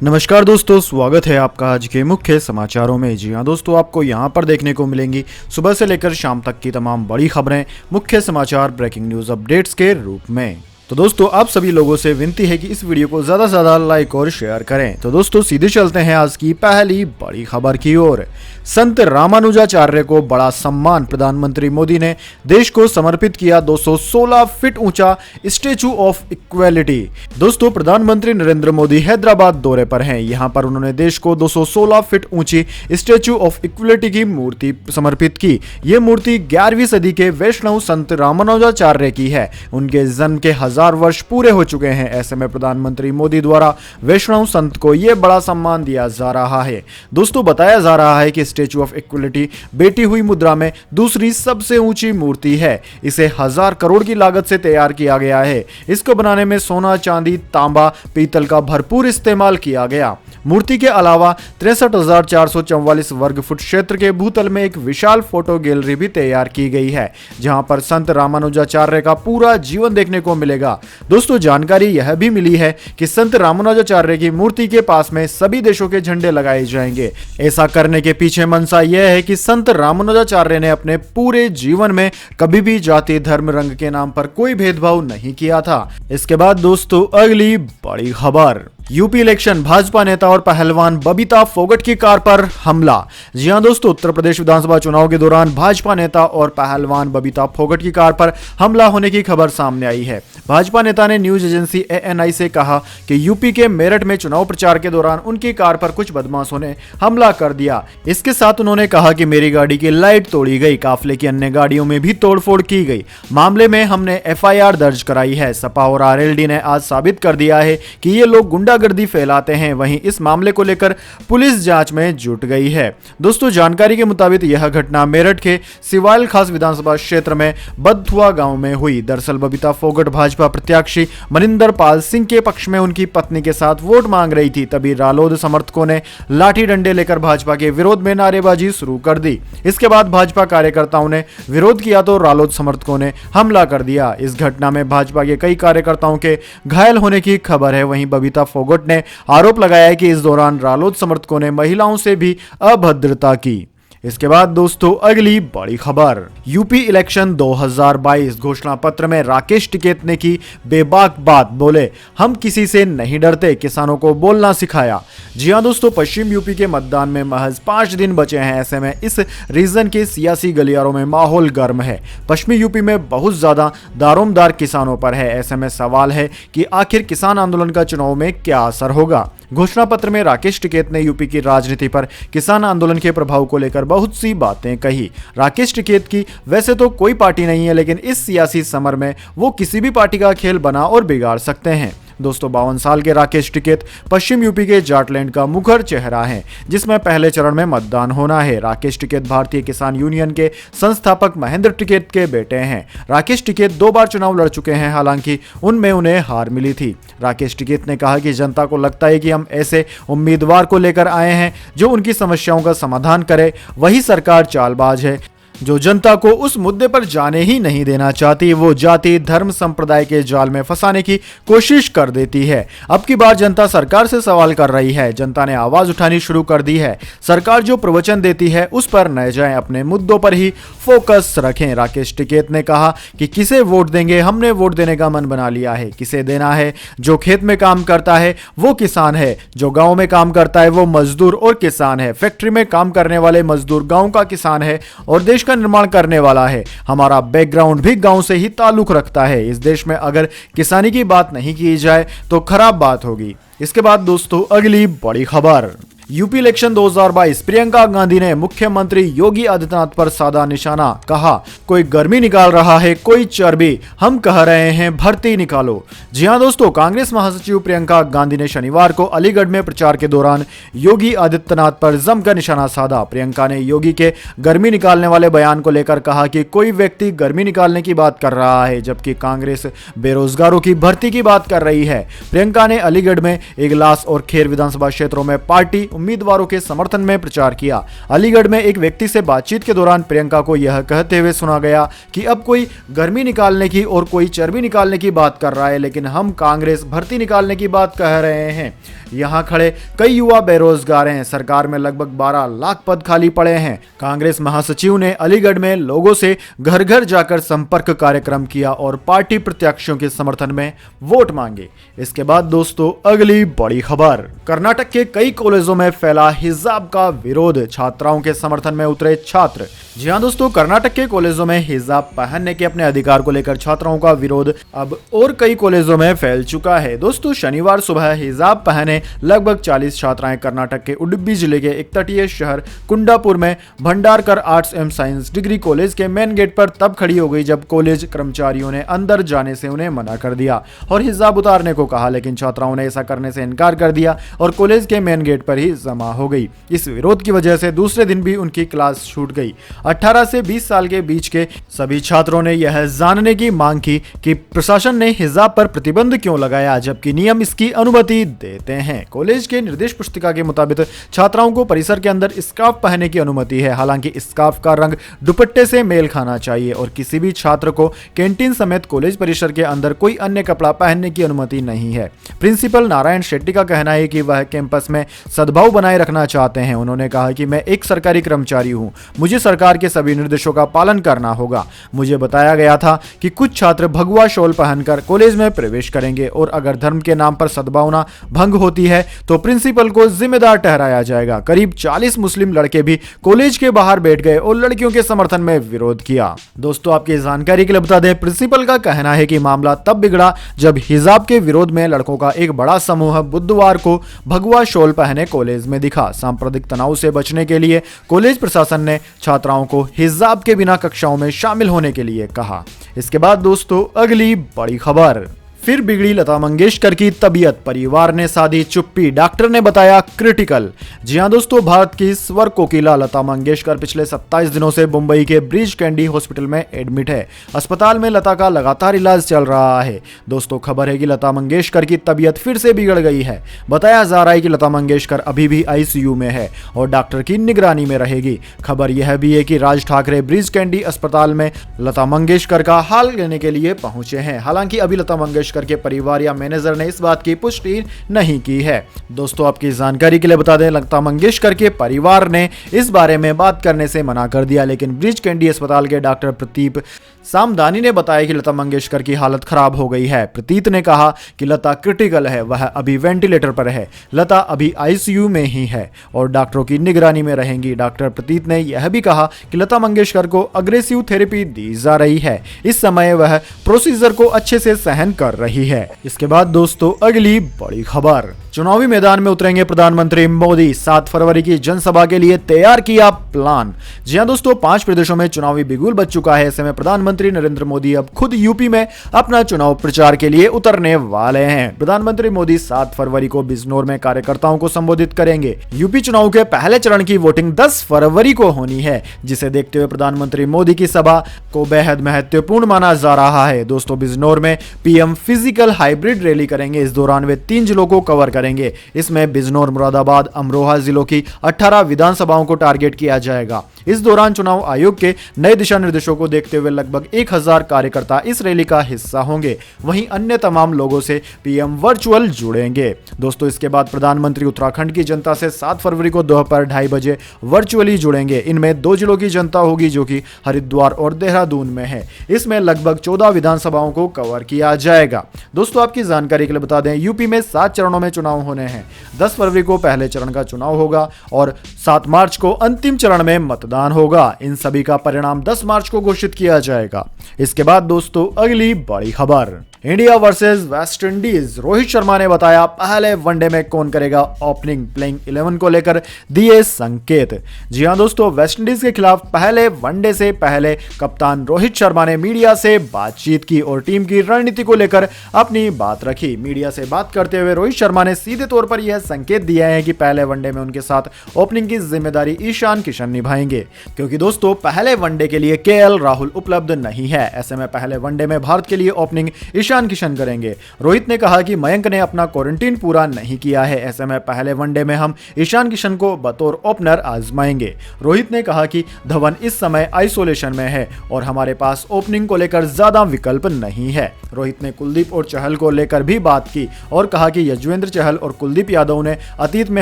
नमस्कार दोस्तों, स्वागत है आपका आज के मुख्य समाचारों में। जी हां दोस्तों, आपको यहां पर देखने को मिलेंगी सुबह से लेकर शाम तक की तमाम बड़ी खबरें मुख्य समाचार ब्रेकिंग न्यूज अपडेट्स के रूप में। तो दोस्तों, आप सभी लोगों से विनती है कि इस वीडियो को ज़्यादा से ज़्यादा लाइक और शेयर करें। तो दोस्तों, सीधे चलते हैं आज की पहली बड़ी खबर की ओर। संत रामानुजाचार्य को बड़ा सम्मान, प्रधानमंत्री मोदी ने देश को समर्पित किया 216 फीट ऊंचा स्टैचू ऑफ इक्वेलिटी। दोस्तों, प्रधानमंत्री नरेंद्र मोदी हैदराबाद दौरे पर हैं। यहां पर उन्होंने देश को 216 फीट ऊंची स्टैचू ऑफ इक्वेलिटी की मूर्ति समर्पित की। ये मूर्ति 11वीं सदी के वैष्णव संत रामानुजाचार्य की है। उनके जन्म के 1000 वर्ष पूरे हो चुके हैं। ऐसे में प्रधानमंत्री मोदी द्वारा वैष्णव संत को यह बड़ा सम्मान दिया जा रहा है। दोस्तों, बताया जा रहा है कि स्टैचू ऑफ इक्वलिटी बैठी हुई मुद्रा में दूसरी सबसे ऊंची मूर्ति है। इसे 1000 करोड़ की लागत से तैयार किया गया है। इसको बनाने में सोना, चांदी, तांबा, पीतल का भरपूर इस्तेमाल किया गया। मूर्ति के अलावा 63,444 वर्ग फुट क्षेत्र के भूतल में एक विशाल फोटो गैलरी भी तैयार की गई है, जहां पर संत रामानुजाचार्य का पूरा जीवन देखने को मिलेगा। दोस्तों, जानकारी यह भी मिली है कि संत रामानुजाचार्य की मूर्ति के पास में सभी देशों के झंडे लगाए जाएंगे। ऐसा करने के पीछे मंशा यह है कि संत रामानुजाचार्य ने अपने पूरे जीवन में कभी भी जाति, धर्म, रंग के नाम पर कोई भेदभाव नहीं किया था। इसके बाद दोस्तों, अगली बड़ी खबर। यूपी इलेक्शन, भाजपा नेता और पहलवान बबीता फोगट की कार पर हमला। जी हां दोस्तों, उत्तर प्रदेश विधानसभा चुनाव के दौरान भाजपा नेता और पहलवान बबीता फोगट की कार पर हमला होने की खबर सामने आई है। भाजपा नेता ने न्यूज एजेंसी एएनआई से कहा कि यूपी के मेरठ में चुनाव प्रचार के दौरान उनकी कार पर कुछ बदमाशों ने हमला कर दिया। इसके साथ उन्होंने कहा कि मेरी गाड़ी की लाइट तोड़ी गई, काफिले की अन्य गाड़ियों में भी तोड़फोड़ की गई। मामले में हमने एफआईआर दर्ज कराई है। सपा और आरएलडी ने आज साबित कर दिया है कि ये लोग गुंडागर्दी फैलाते हैं। वहीं इस मामले को लेकर पुलिस जांच में जुट गई है। दोस्तों, जानकारी के मुताबिक यह घटना मेरठ के सिवाल खास विधानसभा क्षेत्र में बदथुआ गांव में हुई। दरअसल बबीता फोगट भाजपा प्रत्याशी मनिंदर पाल सिंह के पक्ष में उनकी पत्नी के साथ वोट मांग रही थी। तभी रालोद समर्थकों ने लाठी डंडे लेकर भाजपा के विरोध में नारेबाजी शुरू कर दी। इसके बाद भाजपा कार्यकर्ताओं ने विरोध किया तो रालोद समर्थकों ने हमला कर दिया। इस घटना में भाजपा के कई कार्यकर्ताओं के घायल होने की खबर है। वहीं बबीता फोगट ने आरोप लगाया है कि इस दौरान रालोद समर्थकों ने महिलाओं से भी अभद्रता की। इसके बाद दोस्तों, अगली बड़ी खबर। यूपी इलेक्शन 2022 घोषणा पत्र में राकेश टिकैत ने की बेबाक बात, बोले हम किसी से नहीं डरते, किसानों को बोलना सिखाया। जी हां दोस्तों, पश्चिम यूपी के मतदान में महज 5 दिन बचे हैं। ऐसे में इस रीजन के सियासी गलियारों में माहौल गर्म है। पश्चिमी यूपी में बहुत ज्यादा दारोमदार किसानों पर है। ऐसे में सवाल है कि आखिर किसान आंदोलन का चुनाव में क्या असर होगा। घोषणा पत्र में राकेश टिकैत ने यूपी की राजनीति पर किसान आंदोलन के प्रभाव को लेकर बहुत सी बातें कही। राकेश टिकैत की वैसे तो कोई पार्टी नहीं है, लेकिन इस सियासी समर में वो किसी भी पार्टी का खेल बना और बिगाड़ सकते हैं। दोस्तों, 52 साल के राकेश टिकैत पश्चिम यूपी के जाटलैंड का मुखर चेहरा है, जिसमें पहले चरण में मतदान होना है। राकेश टिकैत भारतीय किसान यूनियन के संस्थापक महेंद्र टिकैत के बेटे हैं। राकेश टिकैत 2 बार चुनाव लड़ चुके हैं, हालांकि उनमें उन्हें हार मिली थी। राकेश टिकैत ने कहा कि जनता को लगता है कि हम ऐसे उम्मीदवार को लेकर आए हैं जो उनकी समस्याओं का समाधान करे। वही सरकार चालबाज है जो जनता को उस मुद्दे पर जाने ही नहीं देना चाहती। वो जाति, धर्म, संप्रदाय के जाल में फंसाने की कोशिश कर देती है। अब की बार जनता सरकार से सवाल कर रही है। जनता ने आवाज उठानी शुरू कर दी है। सरकार जो प्रवचन देती है उस पर न जाएं, अपने मुद्दों पर ही फोकस रखें। राकेश टिकैत ने कहा कि किसे वोट देंगे, हमने वोट देने का मन बना लिया है। किसे देना है? जो खेत में काम करता है वो किसान है, जो गाँव में काम करता है वो मजदूर और किसान है, फैक्ट्री में काम करने वाले मजदूर गाँव का किसान है और देश का निर्माण करने वाला है। हमारा बैकग्राउंड भी गांव से ही ताल्लुक रखता है। इस देश में अगर किसानी की बात नहीं की जाए तो खराब बात होगी। इसके बाद दोस्तों, अगली बड़ी खबर। यूपी इलेक्शन 2022, प्रियंका गांधी ने मुख्यमंत्री योगी आदित्यनाथ पर साधा निशाना। कहा कोई गर्मी निकाल रहा है, कोई चर्बी, हम कह रहे हैं भर्ती निकालो। जी हां दोस्तों, कांग्रेस महासचिव प्रियंका गांधी ने शनिवार को अलीगढ़ में प्रचार के दौरान योगी आदित्यनाथ पर जमकर निशाना साधा। प्रियंका ने योगी के गर्मी निकालने वाले बयान को लेकर कहा कि कोई व्यक्ति गर्मी निकालने की बात कर रहा है, जबकि कांग्रेस बेरोजगारों की भर्ती की बात कर रही है। प्रियंका ने अलीगढ़ में इगलास और खेर विधानसभा क्षेत्रों में पार्टी उम्मीदवारों के समर्थन में प्रचार किया। अलीगढ़ में एक व्यक्ति से बातचीत के दौरान प्रियंका को यह कहते हुए सुना गया कि अब कोई गर्मी निकालने की और कोई चर्बी निकालने की बात कर रहा है, लेकिन हम कांग्रेस भर्ती निकालने की बात कह रहे हैं। यहाँ खड़े कई युवा बेरोजगार हैं। सरकार में लगभग 12 लाख पद खाली पड़े हैं। कांग्रेस महासचिव ने अलीगढ़ में लोगों से घर घर जाकर संपर्क कार्यक्रम किया और पार्टी प्रत्याशियों के समर्थन में वोट मांगे। इसके बाद दोस्तों अगली बड़ी खबर, कर्नाटक के कई कॉलेजों में फैला हिजाब का विरोध, छात्राओं के समर्थन में उतरे छात्र। जी हाँ दोस्तों, कर्नाटक के कॉलेजों में हिजाब पहनने के अपने अधिकार को लेकर छात्राओं का विरोध अब और कई कॉलेजों में फैल चुका है। दोस्तों शनिवार सुबह हिजाब पहने लगभग 40 छात्राएं कर्नाटक के उडुपी जिले के एक तटीय शहर कुंडापुर में भंडारकर आर्ट्स एवं साइंस डिग्री कॉलेज के मेन गेट पर तब खड़ी हो गई जब कॉलेज कर्मचारियों ने अंदर जाने से उन्हें मना कर दिया और हिजाब उतारने को कहा, लेकिन छात्राओं ने ऐसा करने से इनकार कर दिया और कॉलेज के मेन गेट पर ही जमा हो गई। इस विरोध की वजह से दूसरे दिन भी उनकी क्लास छूट गई। 18 से 20 साल के बीच के सभी छात्रों ने यह जानने की मांग की कि प्रशासन ने हिजाब पर प्रतिबंध क्यों लगाया जबकि नियम इसकी अनुमति देते हैं। कॉलेज के निर्देश पुस्तिका के मुताबिक छात्राओं को परिसर के अंदर स्कार्फ पहनने की अनुमति है। हालांकि स्कार्फ का रंग दुपट्टे से मेल खाना चाहिए और किसी भी छात्र को कैंटीन समेत कॉलेज परिसर के अंदर कोई अन्य कपड़ा पहनने की अनुमति नहीं है। प्रिंसिपल नारायण शेट्टी का कहना है कि वह कैंपस में सद्भाव बनाए रखना चाहते हैं। उन्होंने कहा कि मैं एक सरकारी कर्मचारी हूं, मुझे सरकार के सभी निर्देशों का पालन करना होगा। मुझे बताया गया था कि कुछ छात्र भगवा शॉल पहनकर कॉलेज में प्रवेश करेंगे और अगर धर्म के नाम पर सद्भावना भंग होती है तो प्रिंसिपल को जिम्मेदार ठहराया जाएगा। करीब 40 मुस्लिम लड़के भी कॉलेज के बाहर बैठ गए और लड़कियों के समर्थन में विरोध किया। दोस्तों आपकी जानकारी के लिए बता दें, प्रिंसिपल का कहना है कि मामला तब बिगड़ा जब हिजाब के विरोध में लड़कों का एक बड़ा समूह बुधवार को भगवा शॉल पहने कॉलेज में दिखा। सांप्रदायिक तनाव से बचने के लिए कॉलेज प्रशासन ने छात्राओं को हिजाब के बिना कक्षाओं में शामिल होने के लिए कहा। इसके बाद दोस्तों अगली बड़ी खबर, फिर बिगड़ी लता मंगेशकर की तबीयत, परिवार ने साधी चुप्पी, डॉक्टर ने बताया क्रिटिकल। जी हां दोस्तों, भारत की स्वर कोकिला लता मंगेशकर पिछले 27 दिनों से मुंबई के ब्रीच कैंडी हॉस्पिटल में एडमिट है। अस्पताल में लता का लगातार इलाज चल रहा है। दोस्तों खबर है कि लता मंगेशकर की तबीयत फिर से बिगड़ गई है। बताया जा रहा है कि लता मंगेशकर अभी भी आईसीयू में है और डॉक्टर की निगरानी में रहेगी। खबर यह भी है कि राज ठाकरे ब्रीच कैंडी अस्पताल में लता मंगेशकर का हाल लेने के लिए पहुंचे हैं। हालांकि अभी लता मंगेशकर के परिवार या मैनेजर ने इस बात की पुष्टि नहीं की है। दोस्तों आपकी जानकारी के लिए बता दें, लता मंगेशकर के परिवार ने इस बारे में बात करने से मना कर दिया, लेकिन ब्रीच कैंडी अस्पताल के डॉक्टर प्रतीप सामदानी ने बताया कि लता मंगेशकर की हालत खराब हो गई है। प्रतीत ने कहा कि लता क्रिटिकल है, वह अभी वेंटिलेटर पर है। लता अभी आईसीयू में ही है और डॉक्टरों की निगरानी में रहेंगी। डॉक्टर प्रतीत ने यह भी कहा कि लता मंगेशकर को अग्रेसिव थेरेपी दी जा रही है। इस समय वह प्रोसीजर को अच्छे से सहन कर रही है। इसके बाद दोस्तों अगली बड़ी खबर, चुनावी मैदान में उतरेंगे प्रधानमंत्री मोदी, 7 फरवरी की जनसभा के लिए तैयार किया प्लान। जी हां दोस्तों, 5 प्रदेशों में चुनावी बिगुल बज चुका है। ऐसे में प्रधानमंत्री नरेंद्र मोदी अब खुद यूपी में अपना चुनाव प्रचार के लिए उतरने वाले हैं। प्रधानमंत्री मोदी 7 फरवरी को बिजनौर में कार्यकर्ताओं को संबोधित करेंगे। यूपी चुनाव के पहले चरण की वोटिंग 10 फरवरी को होनी है, जिसे देखते हुए प्रधानमंत्री मोदी की सभा को बेहद महत्वपूर्ण माना जा रहा है। दोस्तों बिजनौर में पीएम फिजिकल हाइब्रिड रैली करेंगे। इस दौरान वे 3 जिलों को कवर करेंगे। इसमें बिजनौर, मुरादाबाद, अमरोहा जिलों की 18 विधानसभाओं को टारगेट किया जाएगा। इस दौरान चुनाव आयोग के नए दिशा निर्देशों को देखते हुए लगभग 1000 कार्यकर्ता इस रैली का हिस्सा होंगे। वहीं अन्य तमाम लोगों से पीएम वर्चुअल जुड़ेंगे। दोस्तों इसके बाद प्रधानमंत्री उत्तराखंड की जनता से 7 फरवरी को दोपहर 2:30 बजे वर्चुअली जुड़ेंगे। इनमें 2 जिलों की जनता होगी जो कि हरिद्वार और देहरादून में है। इसमें लगभग 14 विधानसभाओं को कवर किया जाएगा। दोस्तों आपकी जानकारी के लिए बता दें, यूपी में 7 चरणों में चुनाव होने हैं। 10 फरवरी को पहले चरण का चुनाव होगा और 7 मार्च को अंतिम चरण में मतदान होगा। इन सभी का परिणाम 10 मार्च को घोषित किया जाएगा। इसके बाद दोस्तों अगली बड़ी खबर, India versus West Indies, Rohit Sharma ने बताया पहले वनडे में कौन करेगा ओपनिंग, प्लेइंग 11 को लेकर दिए संकेत। जी हां दोस्तों, वेस्ट इंडीज के खिलाफ पहले वनडे से पहले कप्तान रोहित शर्मा ने मीडिया से बातचीत की और टीम की रणनीति को लेकर अपनी बात रखी। मीडिया से बात करते हुए रोहित शर्मा ने सीधे तौर पर यह संकेत दिया है कि पहले वनडे में उनके साथ ओपनिंग की जिम्मेदारी ईशान किशन निभाएंगे, क्योंकि दोस्तों पहले वनडे के लिए केएल राहुल उपलब्ध नहीं है। ऐसे में पहले वनडे में भारत के लिए ओपनिंग ईशान किशन करेंगे। रोहित ने कहा कि मयंक ने अपना क्वारंटीन पूरा नहीं किया है, ऐसे में पहले वनडे में हम ईशान किशन को बतौर ओपनर आजमाएंगे। रोहित ने कहा कि धवन इस समय आइसोलेशन में है और हमारे पास ओपनिंग को लेकर ज्यादा विकल्प नहीं है। रोहित ने कुलदीप और चहल को लेकर भी बात की और कहा कि यजुवेंद्र चहल और कुलदीप यादव ने अतीत में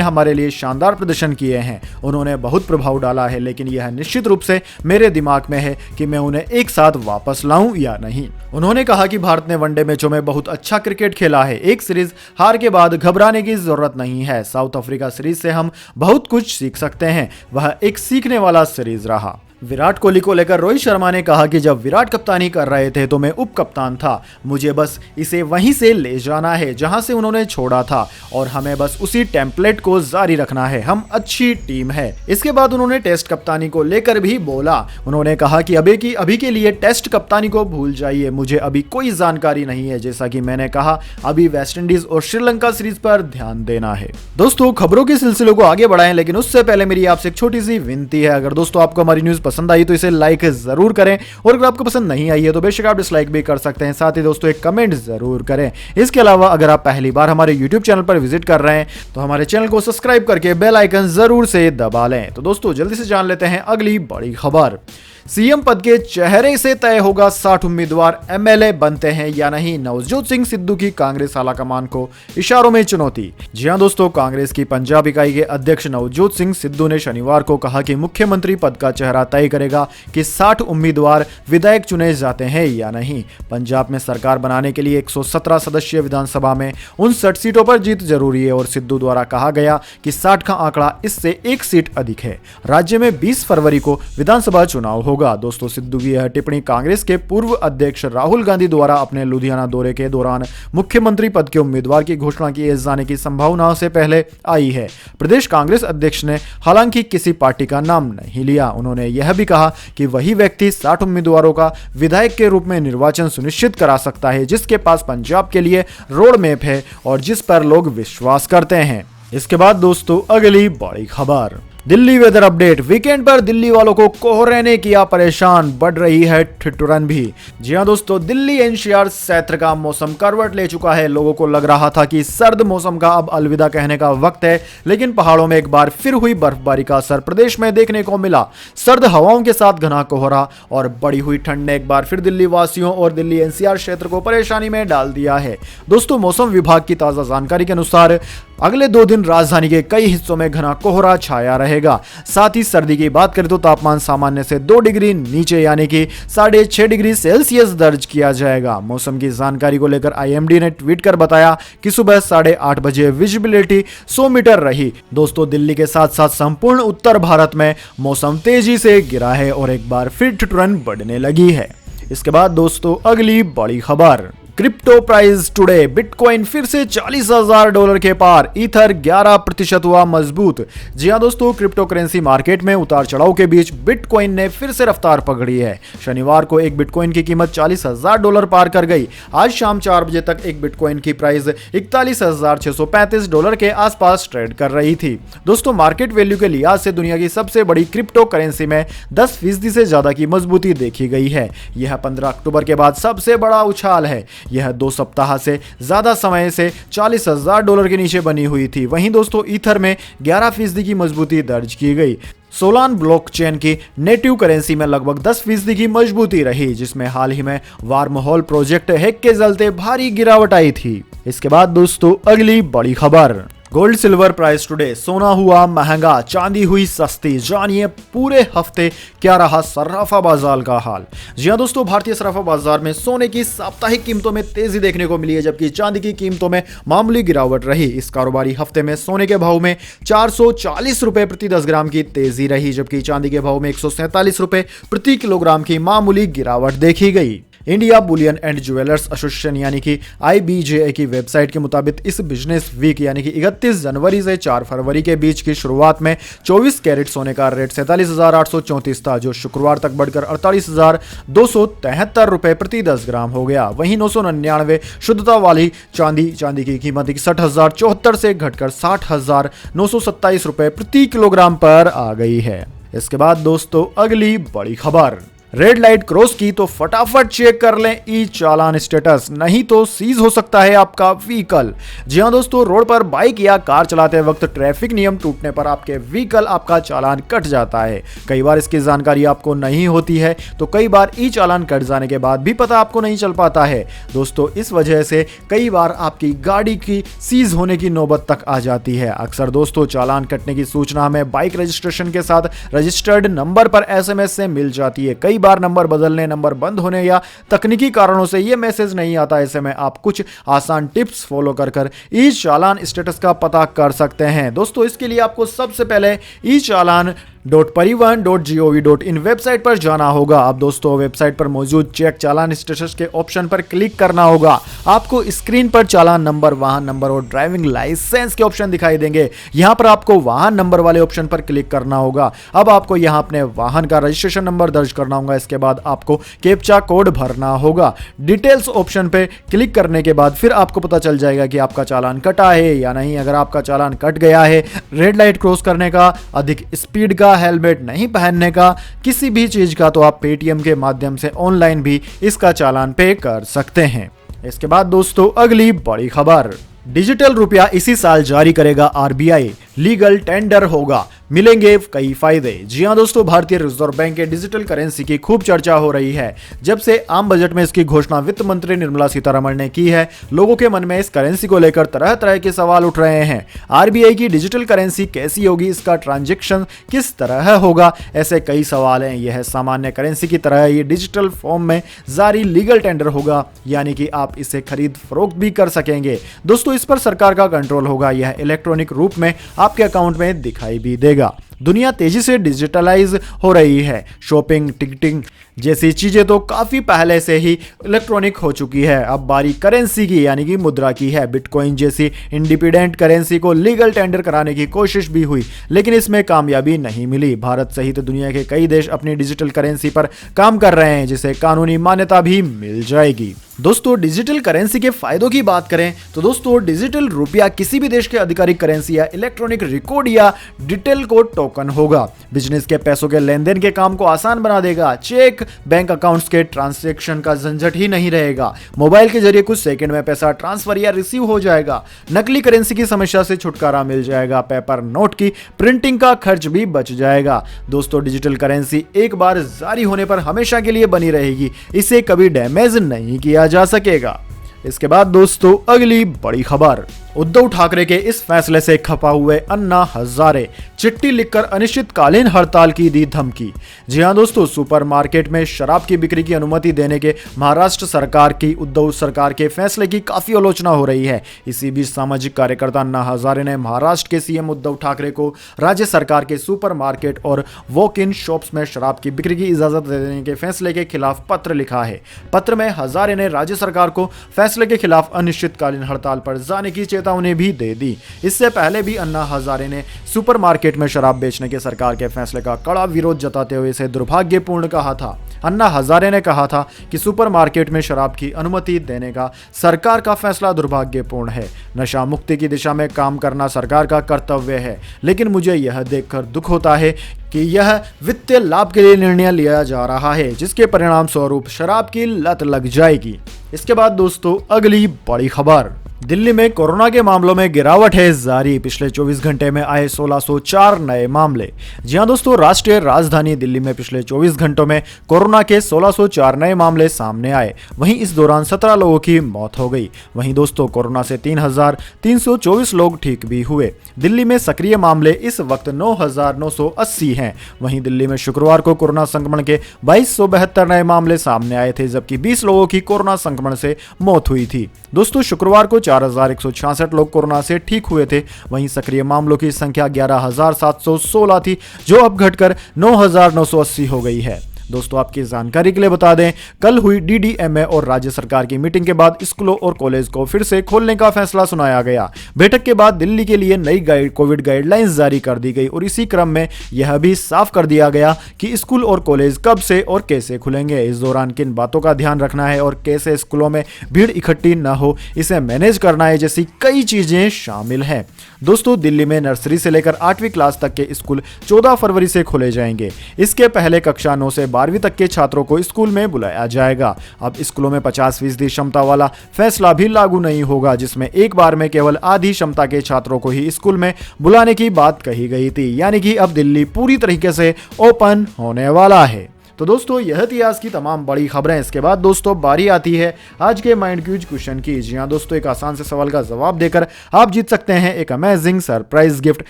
हमारे लिए शानदार प्रदर्शन किए हैं, उन्होंने बहुत प्रभाव डाला है, लेकिन यह निश्चित रूप से मेरे दिमाग में है कि मैं उन्हें एक साथ वापस लाऊं या नहीं। उन्होंने कहा कि भारत ने वनडे मैचों में बहुत अच्छा क्रिकेट खेला है, एक सीरीज हार के बाद घबराने की जरूरत नहीं है। साउथ अफ्रीका सीरीज से हम बहुत कुछ सीख सकते हैं, वह एक सीखने वाला सीरीज रहा। विराट कोहली को लेकर रोहित शर्मा ने कहा कि जब विराट कप्तानी कर रहे थे तो मैं उप कप्तान था, मुझे बस इसे वहीं से ले जाना है जहां से उन्होंने छोड़ा था और हमें बस उसी टेम्पलेट को जारी रखना है, हम अच्छी टीम है। इसके बाद उन्होंने टेस्ट कप्तानी को लेकर भी बोला। उन्होंने कहा कि अभी के लिए टेस्ट कप्तानी को भूल जाइए, मुझे अभी कोई जानकारी नहीं है। जैसा कि मैंने कहा, अभी वेस्टइंडीज और श्रीलंका सीरीज पर ध्यान देना है। दोस्तों, खबरों के सिलसिले को आगे बढ़ाएं, लेकिन उससे पहले मेरी आपसे एक छोटी सी विनती है, अगर दोस्तों आपको हमारी न्यूज पसंद आई तो इसे लाइक जरूर करें और अगर आपको पसंद नहीं आई है तो बेशक आप डिसलाइक भी कर सकते हैं। साथ ही दोस्तों एक कमेंट जरूर करें। इसके अलावा अगर आप पहली बार हमारे YouTube चैनल पर विजिट कर रहे हैं तो हमारे चैनल को सब्सक्राइब करके बेल आइकन जरूर से दबा लें। तो दोस्तों जल्दी से जान लेते हैं अगली बड़ी खबर। सीएम पद के चेहरे से तय होगा 60 उम्मीदवार एमएलए बनते हैं या नहीं, नवजोत सिंह सिद्धू की कांग्रेस आलाकमान को इशारों में चुनौती। जी हां दोस्तों, कांग्रेस की पंजाब इकाई के अध्यक्ष नवजोत सिंह सिद्धू ने शनिवार को कहा कि मुख्यमंत्री पद का चेहरा तय करेगा कि 60 उम्मीदवार विधायक चुने जाते हैं या नहीं। पंजाब में सरकार बनाने के लिए 117 सदस्यीय विधानसभा में 59 सीटों पर जीत जरूरी है और सिद्धू द्वारा कहा गया कि 60 का आंकड़ा इससे एक सीट अधिक है। राज्य में 20 फरवरी को विधानसभा चुनाव होगा। दोस्तों, सिद्धू की यह टिप्पणी कांग्रेस के पूर्व अध्यक्ष राहुल गांधी द्वारा अपने लुधियाना दौरे के दौरान मुख्यमंत्री पद के उम्मीदवार की घोषणा किए जाने की संभावनाओं से पहले आई है। प्रदेश कांग्रेस अध्यक्ष ने हालांकि किसी पार्टी का नाम नहीं लिया। उन्होंने यह भी कहा कि वही व्यक्ति 60 उम्मीदवारों का विधायक के रूप में निर्वाचन सुनिश्चित करा सकता है जिसके पास पंजाब के लिए रोड मैप है और जिस पर लोग विश्वास करते हैं। इसके बाद दोस्तों अगली बड़ी खबर, दिल्ली वेदर अपडेट। वीकेंड पर दिल्ली वालों को कोहरे ने किया परेशान, बढ़ रही है ठिठुरन भी। जी हां दोस्तों, दिल्ली एनसीआर क्षेत्र का मौसम करवट ले चुका है। लोगों को लग रहा था कि सर्द मौसम का अब अलविदा कहने का वक्त है, लेकिन पहाड़ों में एक बार फिर हुई बर्फबारी का असर प्रदेश में देखने को मिला। सर्द हवाओं के साथ घना कोहरा और बढ़ी हुई ठंड ने एक बार फिर दिल्ली वासियों और दिल्ली एनसीआर क्षेत्र को परेशानी में डाल दिया है। दोस्तों, मौसम विभाग की ताजा जानकारी के अनुसार अगले 2 दिन राजधानी के कई हिस्सों में घना कोहरा छाया रहेगा। साथ ही सर्दी की बात करें तो तापमान सामान्य से 2 डिग्री नीचे यानी कि 6.5 डिग्री सेल्सियस दर्ज किया जाएगा। मौसम की जानकारी को लेकर आईएमडी ने ट्वीट कर बताया कि सुबह 8:30 बजे विजिबिलिटी 100 मीटर रही। दोस्तों, दिल्ली के साथ साथ संपूर्ण उत्तर भारत में मौसम तेजी से गिरा है और एक बार फिर ठिठुरन बढ़ने लगी है। इसके बाद दोस्तों अगली बड़ी खबर, क्रिप्टो प्राइस टुडे। बिटकॉइन फिर से $40,000 के पार, ईथर 11% हुआ मजबूत। जी हां दोस्तों, क्रिप्टो करेंसी मार्केट में उतार चढ़ाव के बीच बिटकॉइन ने फिर से रफ्तार पकड़ी है। शनिवार को एक बिटकॉइन की कीमत $40,000 पार कर गई। आज शाम 4 बजे तक एक बिटकॉइन की प्राइस $41,635 के आसपास ट्रेड कर रही थी। दोस्तों, मार्केट वैल्यू के लिहाज से दुनिया की सबसे बड़ी क्रिप्टो करेंसी में 10% से ज्यादा की मजबूती देखी गई है। यह 15 अक्टूबर के बाद सबसे बड़ा उछाल है। यह 2 सप्ताह से ज्यादा समय से $40,000 के नीचे बनी हुई थी। वहीं दोस्तों, ईथर में 11% की मजबूती दर्ज की गई। सोलान ब्लॉकचेन की नेटिव करेंसी में लगभग 10% की मजबूती रही, जिसमें हाल ही में वार्महोल प्रोजेक्ट हैक के चलते भारी गिरावट आई थी। इसके बाद दोस्तों अगली बड़ी खबर, गोल्ड सिल्वर प्राइस टुडे। सोना हुआ महंगा, चांदी हुई सस्ती। जानिए पूरे हफ्ते क्या रहा सर्राफा बाजार का हाल। जी हां दोस्तों, भारतीय सर्राफा बाजार में सोने की साप्ताहिक कीमतों में तेजी देखने को मिली है, जबकि चांदी की कीमतों में मामूली गिरावट रही। इस कारोबारी हफ्ते में सोने के भाव में 440 रुपए प्रति 10 ग्राम की तेजी रही, जबकि चांदी के भाव में 147 रुपए प्रति किलोग्राम की मामूली गिरावट देखी गई। India Boolean and jewellers association यानी कि IBJA की वेबसाइट के मुताबिक इस बिजनेस वीक यानी कि 31 जनवरी से 4 फरवरी के बीच की शुरुआत में 24 कैरेट सोने का रेट 47,834 था, जो शुक्रवार तक बढ़कर 48,273 रुपए प्रति 10 ग्राम हो गया। वहीं 999 शुद्धता वाली चांदी की कीमत 61,074 से घटकर 60,927 रुपए प्रति किलोग्राम पर आ गई है। इसके बाद दोस्तों अगली बड़ी खबर, रेड लाइट क्रॉस की तो फटाफट चेक कर लें ई चालान स्टेटस, नहीं तो सीज हो सकता है आपका व्हीकल। जी हां दोस्तों, रोड पर बाइक या कार चलाते वक्त ट्रैफिक नियम टूटने पर आपके व्हीकल आपका चालान कट जाता है। कई बार इसकी जानकारी आपको नहीं होती है, तो कई बार ई चालान कट जाने के बाद भी पता आपको नहीं चल पाता है। दोस्तों इस वजह से कई बार आपकी गाड़ी की सीज होने की नौबत तक आ जाती है। अक्सर दोस्तों चालान कटने की सूचना हमें बाइक रजिस्ट्रेशन के साथ रजिस्टर्ड नंबर पर एसएमएस से मिल जाती है। कई बार नंबर बदलने, नंबर बंद होने या तकनीकी कारणों से यह मैसेज नहीं आता। ऐसे में आप कुछ आसान टिप्स फॉलो कर ई चालान स्टेटस का पता कर सकते हैं। दोस्तों इसके लिए आपको सबसे पहले ई चालान .परिवहन.gov.in वेबसाइट पर जाना होगा। अब दोस्तों वेबसाइट पर मौजूद चेक चालान स्टेटस के ऑप्शन पर क्लिक करना होगा। आपको स्क्रीन पर चालान नंबर, वाहन नंबर और ड्राइविंग लाइसेंस के ऑप्शन दिखाई देंगे। यहां पर आपको वाहन नंबर वाले ऑप्शन पर क्लिक करना होगा। अब आपको यहां अपने वाहन का रजिस्ट्रेशन नंबर दर्ज करना होगा। इसके बाद आपको कैप्चा कोड भरना होगा। डिटेल्स ऑप्शन पे क्लिक करने के बाद फिर आपको पता चल जाएगा कि आपका चालान कटा है या नहीं। अगर आपका चालान कट गया है, रेड लाइट क्रॉस करने का, अधिक स्पीड का, हेलमेट नहीं पहनने का, किसी भी चीज का, तो आप पेटीएम के माध्यम से ऑनलाइन भी इसका चालान पे कर सकते हैं। इसके बाद दोस्तों अगली बड़ी खबर, डिजिटल रुपया इसी साल जारी करेगा आरबीआई, लीगल टेंडर होगा, मिलेंगे कई फायदे। जी हां दोस्तों, भारतीय रिजर्व बैंक के डिजिटल करेंसी की खूब चर्चा हो रही है। जब से आम बजट में इसकी घोषणा वित्त मंत्री निर्मला सीतारमण ने की है, लोगों के मन में इस करेंसी को लेकर तरह तरह के सवाल उठ रहे हैं। आरबीआई की डिजिटल करेंसी कैसी होगी, इसका ट्रांजैक्शन किस तरह होगा, ऐसे कई सवाल हैं। यह सामान्य करेंसी की तरह ये डिजिटल फॉर्म में जारी लीगल टेंडर होगा, यानी कि आप इसे खरीद फरोख्त भी कर सकेंगे। दोस्तों इस पर सरकार का कंट्रोल होगा। यह इलेक्ट्रॉनिक रूप में आपके अकाउंट में दिखाई भी देगा। दुनिया तेजी से डिजिटलाइज हो रही है। शॉपिंग, टिकटिंग जैसी चीजें तो काफी पहले से ही इलेक्ट्रॉनिक हो चुकी है। अब बारी करेंसी की, यानी कि मुद्रा की है। बिटकॉइन जैसी इंडिपेंडेंट करेंसी को लीगल टेंडर कराने की कोशिश भी हुई, लेकिन इसमें कामयाबी नहीं मिली। भारत सहित दुनिया के कई देश अपनी डिजिटल करेंसी पर काम कर रहे हैं, जिसे कानूनी मान्यता भी मिल जाएगी। दोस्तों डिजिटल करेंसी के फायदों की बात करें तो दोस्तों डिजिटल रुपया किसी भी देश के आधिकारिक करेंसी या इलेक्ट्रॉनिक रिकॉर्ड या डिटेल को टोकन होगा। बिजनेस के पैसों के लेन देन के काम को आसान बना देगा। चेक, बैंक अकाउंट्स के ट्रांजैक्शन का झंझट ही नहीं रहेगा। मोबाइल के जरिए कुछ सेकंड में पैसा ट्रांसफर या रिसीव हो जाएगा। नकली करेंसी की समस्या से छुटकारा मिल जाएगा। पेपर नोट की प्रिंटिंग का खर्च भी बच जाएगा। दोस्तों डिजिटल करेंसी एक बार जारी होने पर हमेशा के लिए बनी रहेगी। इसे कभी डैमेज नहीं किया जा सकेगा। इसके बाद दोस्तों अगली बड़ी खबर, उद्धव ठाकरे के इस फैसले से खपा हुए अन्ना हजारे, चिट्ठी लिखकर अनिश्चितकालीन हड़ताल की दी धमकी। जी हां दोस्तों, सुपरमार्केट में शराब की बिक्री की अनुमति देने के महाराष्ट्र सरकार की उद्धव सरकार के फैसले की काफी आलोचना हो रही है। इसी बीच सामाजिक कार्यकर्ता अन्ना हजारे ने महाराष्ट्र के सीएम उद्धव ठाकरे को राज्य सरकार के सुपरमार्केट और वॉक इन शॉप्स में शराब की बिक्री की इजाजत देने के फैसले के खिलाफ पत्र लिखा है। पत्र में हजारे ने राज्य सरकार को फैसले के खिलाफ अनिश्चितकालीन हड़ताल पर जाने की चेतावनी भी दे दी। इससे पहले भी अन्ना हजारे ने सुपरमार्केट में शराब बेचने के सरकार के फैसले का कड़ा विरोध जताते हुए इसे दुर्भाग्यपूर्ण कहा था। अन्ना हजारे ने कहा था कि सुपरमार्केट में शराब की अनुमति देने का सरकार का फैसला दुर्भाग्यपूर्ण है। नशा मुक्ति की दिशा में काम करना सरकार का कर्तव्य है, लेकिन मुझे यह देखकर दुख होता है कि यह वित्तीय लाभ के लिए निर्णय लिया जा रहा है, जिसके परिणाम स्वरूप शराब की लत लग जाएगी। इसके बाद दोस्तों अगली बड़ी खबर, दिल्ली में कोरोना के मामलों में गिरावट है जारी। पिछले 24 घंटे में आए 1604 नए मामले। जी हां दोस्तों, राष्ट्रीय राजधानी दिल्ली में पिछले 24 घंटों में कोरोना के 1604 नए मामले सामने आए। वहीं इस दौरान 17 लोगों की मौत हो गई। वहीं दोस्तों कोरोना से 3324 लोग ठीक भी हुए। दिल्ली में सक्रिय मामले इस वक्त 9980 हैं। वहीं दिल्ली में शुक्रवार को कोरोना संक्रमण के 2272 नए मामले सामने आए थे, जबकि 20 लोगों की कोरोना संक्रमण से मौत हुई थी। दोस्तों शुक्रवार को 4166 लोग कोरोना से ठीक हुए थे। वहीं सक्रिय मामलों की संख्या 11716 थी, जो अब घटकर 9980 हो गई है। दोस्तों आपकी जानकारी के लिए बता दें, कल हुई डीडीएमए और राज्य सरकार की मीटिंग के बाद स्कूलों और कॉलेज को फिर से खोलने का फैसला सुनाया गया। बैठक के बाद दिल्ली के लिए नई कोविड गाइडलाइंस जारी कर दी गई और इसी क्रम में यह भी साफ कर दिया गया कि स्कूल और कॉलेज कब से और कैसे खुलेंगे, इस दौरान किन बातों का ध्यान रखना है और कैसे स्कूलों में भीड़ इकट्ठी न हो, इसे मैनेज करना है, जैसी कई चीजें शामिल हैं। दोस्तों दिल्ली में नर्सरी से लेकर 8वीं क्लास तक के स्कूल 14 फरवरी से खोले जाएंगे। इसके पहले कक्षा 9 से 12वीं तक के छात्रों को स्कूल में बुलाया जाएगा। अब स्कूलों में 50% क्षमता वाला फैसला भी लागू नहीं होगा, जिसमें एक बार में केवल आधी क्षमता के छात्रों को ही स्कूल में बुलाने की बात कही गई थी। यानी कि अब दिल्ली पूरी तरीके से ओपन होने वाला है। तो दोस्तों यह थी आज की तमाम बड़ी खबरें। इसके बाद दोस्तों बारी आती है आज के माइंड क्यूज क्वेश्चन की। जी हाँ दोस्तों, एक आसान से सवाल का जवाब देकर आप जीत सकते हैं एक अमेजिंग सरप्राइज गिफ्ट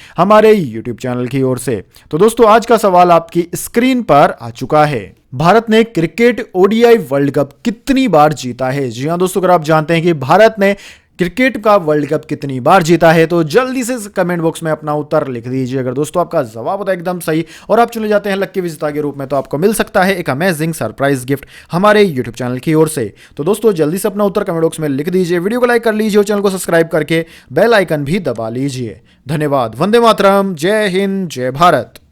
हमारे यूट्यूब चैनल की ओर से। तो दोस्तों आज का सवाल आपकी स्क्रीन पर आ चुका है। भारत ने क्रिकेट ओडीआई वर्ल्ड कप कितनी बार जीता है? जी हाँ दोस्तों, अगर आप जानते हैं कि भारत ने क्रिकेट का वर्ल्ड कप कितनी बार जीता है तो जल्दी से कमेंट बॉक्स में अपना उत्तर लिख दीजिए। अगर दोस्तों आपका जवाब होता है एकदम सही और आप चुने जाते हैं लक्की विजेता के रूप में, तो आपको मिल सकता है एक अमेजिंग सरप्राइज गिफ्ट हमारे यूट्यूब चैनल की ओर से। तो दोस्तों जल्दी से अपना उत्तर कमेंट बॉक्स में लिख दीजिए, वीडियो को लाइक कर लीजिए और चैनल को सब्सक्राइब करके बेल आइकन भी दबा लीजिए। धन्यवाद। वंदे मातरम। जय हिंद, जय भारत।